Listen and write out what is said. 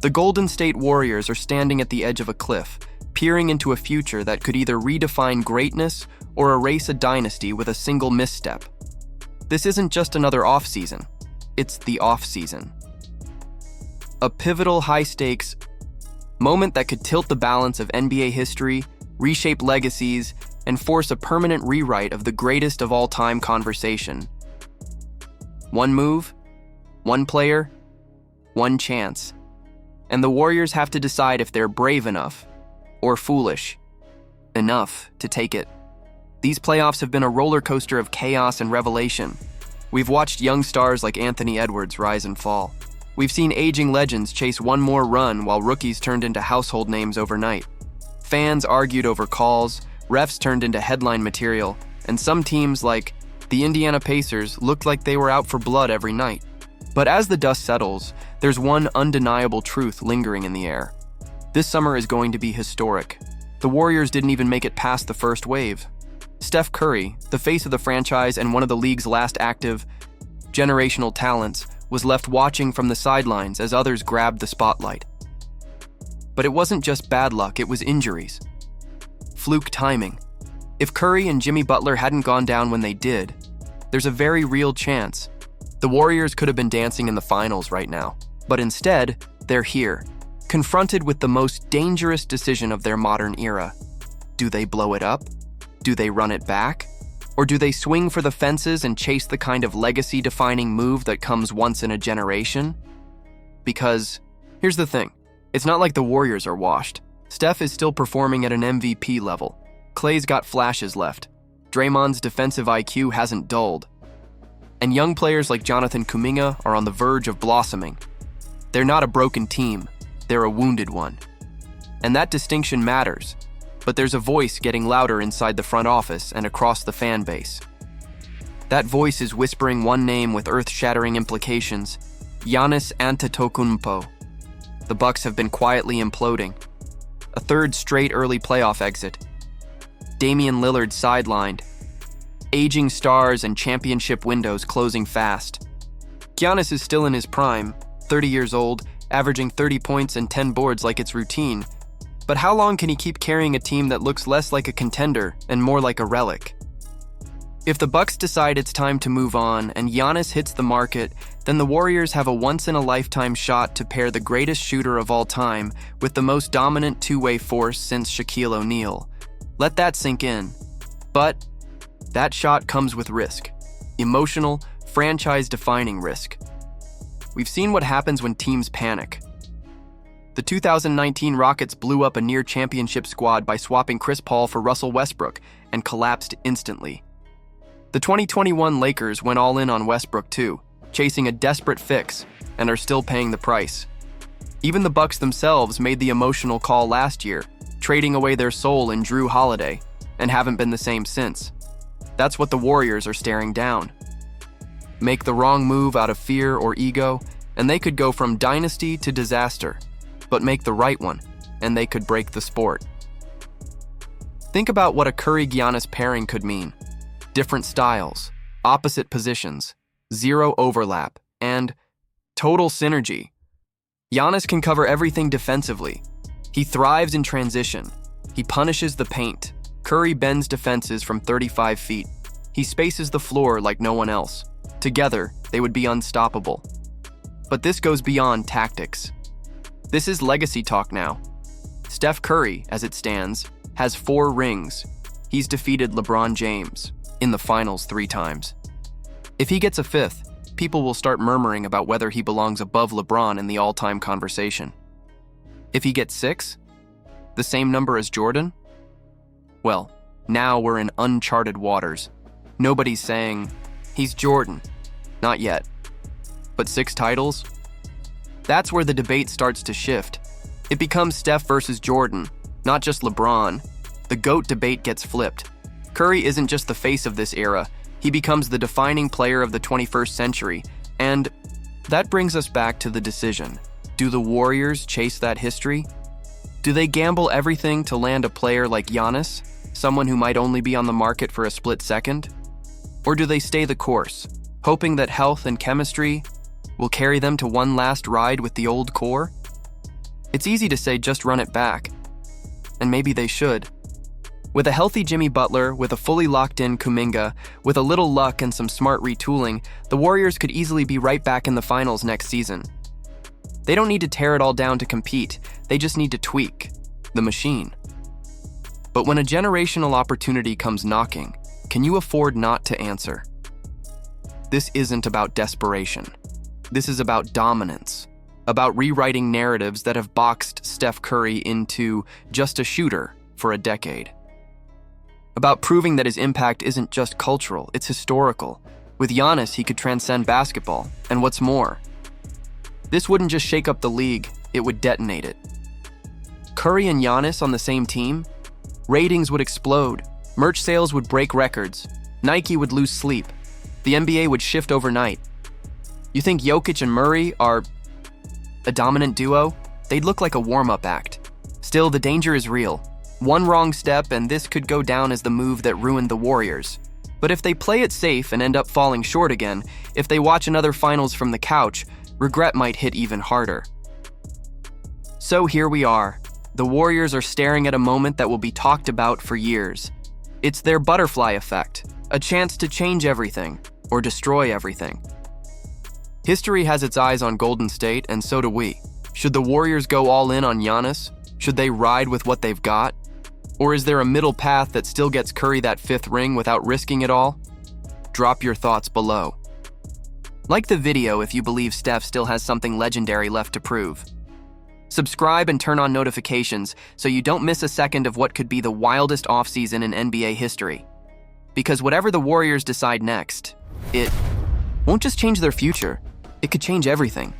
The Golden State Warriors are standing at the edge of a cliff, peering into a future that could either redefine greatness or erase a dynasty with a single misstep. This isn't just another offseason, it's the offseason. A pivotal, high-stakes moment that could tilt the balance of NBA history, reshape legacies, and force a permanent rewrite of the greatest of all time conversation. One move, one player, one chance. And the Warriors have to decide if they're brave enough or foolish enough to take it. These playoffs have been a roller coaster of chaos and revelation. We've watched young stars like Anthony Edwards rise and fall. We've seen aging legends chase one more run while rookies turned into household names overnight. Fans argued over calls, refs turned into headline material, and some teams like the Indiana Pacers looked like they were out for blood every night. But as the dust settles, there's one undeniable truth lingering in the air. This summer is going to be historic. The Warriors didn't even make it past the first wave. Steph Curry, the face of the franchise and one of the league's last active, generational talents, was left watching from the sidelines as others grabbed the spotlight. But it wasn't just bad luck, it was injuries. Fluke timing. If Curry and Jimmy Butler hadn't gone down when they did, there's a very real chance the Warriors could have been dancing in the finals right now. But instead, they're here, confronted with the most dangerous decision of their modern era. Do they blow it up? Do they run it back? Or do they swing for the fences and chase the kind of legacy-defining move that comes once in a generation? Because, here's the thing, it's not like the Warriors are washed. Steph is still performing at an MVP level. Klay's got flashes left. Draymond's defensive IQ hasn't dulled. And young players like Jonathan Kuminga are on the verge of blossoming. They're not a broken team, they're a wounded one. And that distinction matters, but there's a voice getting louder inside the front office and across the fan base. That voice is whispering one name with earth-shattering implications: Giannis Antetokounmpo. The Bucks have been quietly imploding. A third straight early playoff exit. Damian Lillard sidelined. Aging stars and championship windows closing fast. Giannis is still in his prime, 30 years old, averaging 30 points and 10 boards like it's routine. But how long can he keep carrying a team that looks less like a contender and more like a relic? If the Bucks decide it's time to move on and Giannis hits the market, then the Warriors have a once-in-a-lifetime shot to pair the greatest shooter of all time with the most dominant two-way force since Shaquille O'Neal. Let that sink in. But that shot comes with risk. Emotional, franchise-defining risk. We've seen what happens when teams panic. The 2019 Rockets blew up a near-championship squad by swapping Chris Paul for Russell Westbrook and collapsed instantly. The 2021 Lakers went all in on Westbrook too, chasing a desperate fix, and are still paying the price. Even the Bucks themselves made the emotional call last year, trading away their soul in Drew Holiday, and haven't been the same since. That's what the Warriors are staring down. Make the wrong move out of fear or ego, and they could go from dynasty to disaster. But make the right one, and they could break the sport. Think about what a Curry-Giannis pairing could mean. Different styles, opposite positions, zero overlap, and total synergy. Giannis can cover everything defensively. He thrives in transition. He punishes the paint. Curry bends defenses from 35 feet. He spaces the floor like no one else. Together, they would be unstoppable. But this goes beyond tactics. This is legacy talk now. Steph Curry, as it stands, has 4 rings. He's defeated LeBron James in the finals 3 times. If he gets a 5th, people will start murmuring about whether he belongs above LeBron in the all-time conversation. If he gets 6, the same number as Jordan? Well, now we're in uncharted waters. Nobody's saying, he's Jordan. Not yet. But 6 titles? That's where the debate starts to shift. It becomes Steph versus Jordan, not just LeBron. The GOAT debate gets flipped. Curry isn't just the face of this era, he becomes the defining player of the 21st century, and that brings us back to the decision. Do the Warriors chase that history? Do they gamble everything to land a player like Giannis, someone who might only be on the market for a split second? Or do they stay the course, hoping that health and chemistry will carry them to one last ride with the old core? It's easy to say just run it back. And maybe they should. With a healthy Jimmy Butler, with a fully locked-in Kuminga, with a little luck and some smart retooling, the Warriors could easily be right back in the finals next season. They don't need to tear it all down to compete, they just need to tweak the machine. But when a generational opportunity comes knocking, can you afford not to answer? This isn't about desperation. This is about dominance, about rewriting narratives that have boxed Steph Curry into just a shooter for a decade. About proving that his impact isn't just cultural, it's historical. With Giannis, he could transcend basketball, and what's more, this wouldn't just shake up the league, it would detonate it. Curry and Giannis on the same team? Ratings would explode, merch sales would break records, Nike would lose sleep, the NBA would shift overnight. You think Jokic and Murray are a dominant duo? They'd look like a warm-up act. Still, the danger is real. One wrong step and this could go down as the move that ruined the Warriors. But if they play it safe and end up falling short again, if they watch another finals from the couch, regret might hit even harder. So here we are. The Warriors are staring at a moment that will be talked about for years. It's their butterfly effect, a chance to change everything, or destroy everything. History has its eyes on Golden State, and so do we. Should the Warriors go all in on Giannis? Should they ride with what they've got? Or is there a middle path that still gets Curry that 5th ring without risking it all? Drop your thoughts below. Like the video if you believe Steph still has something legendary left to prove. Subscribe and turn on notifications so you don't miss a second of what could be the wildest offseason in NBA history. Because whatever the Warriors decide next, it won't just change their future, it could change everything.